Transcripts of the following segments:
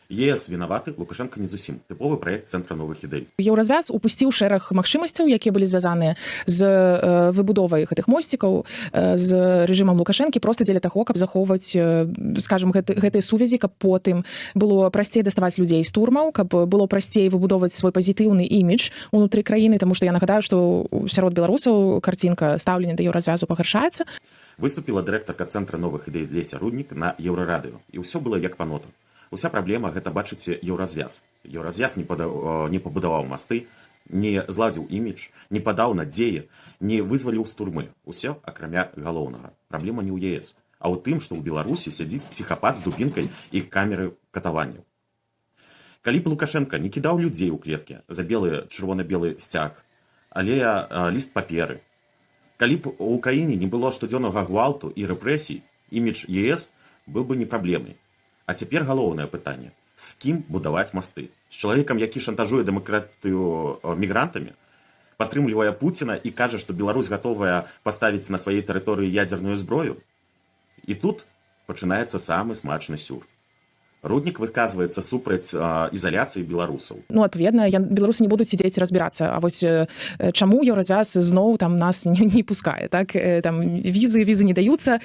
ЕС вінаваты, Лукашенко не зусім. Тыповы праект цэнтра новых ідэй. Еўразвяз упусціў шэраг магчымасцяў, якія былі звязаныя з выбудовай гэтых мосцікаў з рэжымам Лукашэнкі проста дзеля таго, каб захоўваць, скажем, гэтыя сувязі, каб потым было прасцей даставаць людзей з турмаў, каб было прасцей выбудоўваць свой пазітыўны імідж унутры краіны, таму што я нагадаю, што сярод беларусаў карцінка стаўлення да еўразвязу пагаршаецца. Выступіла дырэктарка цэнтра новых ідэй Леся Руднік на еўрарадыё, і ўсё было як па нотах. Уся праблема гэта, бачыце, еўразвяз. Еўразвяз не пабудаваў масты, не зладзіў імідж, не падаў надзеі, не вызваліў з турмы. Усё акрамя галоўнага. Праблема не ў ЕС, а ў тым, што ў Беларусі сядзіць псіхапат з дубінкай і камеры катаванняў. Калі б Лукашенко не кідаў людзей у клеткі за чырвона-белы сцяг, але ліст паперы, калі б у краіне не было штодзённага гвалту і рэпрэсій, імідж ЕС быў бы не праблемай. А цяпер галоўнае пытанне: з кім будаваць масты? З чалавекам, які шантажуе дэмакратыю мігрантамі, падтрымлівае Пуціна і кажа, што Беларусь гатовая паставіць на сваёй тэрыторыі ядзерную зброю? І тут пачынаецца самы смачны сюр. Руднік выказваецца супраць ізаляцыі беларусаў. Ну, адпаведна, беларусы не будуць сядзець разбірацца. А вось чаму еўразвяз зноў там нас не пускае, так? Там візы не даюцца,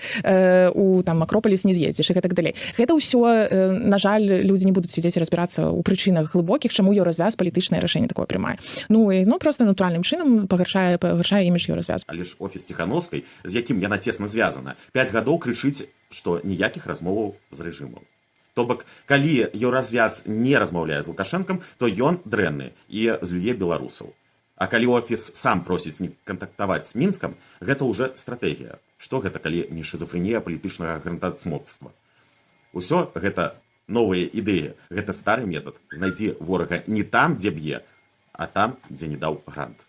у там Акропаліс не з'ездзіш і гэтак далей. Гэта ўсё, на жаль, людзі не будуць сядзець разбірацца ў прычынах глыбокіх, чаму еўразвяз палітычнае рашэнне такое прымае. Ну, проста натуральным чынам пагаршае імідж еўразвяз. Але ж офіс Ціхановскай, з якім яна цесна звязана, 5 гадоў крычыць, што ніякіх размоваў з рэжымам. То бок, калі еўразвяз не размаўляе з Лукашэнкам, то ён дрэнны і злюе беларусаў. А калі офіс сам просіць не кантактаваць з Мінскам, гэта ўжо стратэгія. Што гэта, калі не шизофрэнія палітычнага грантацмоцтва? Усё гэта новыя ідэі, гэта стары метад. Знайдзі ворага не там, дзе б'е, а там, дзе не даў грант.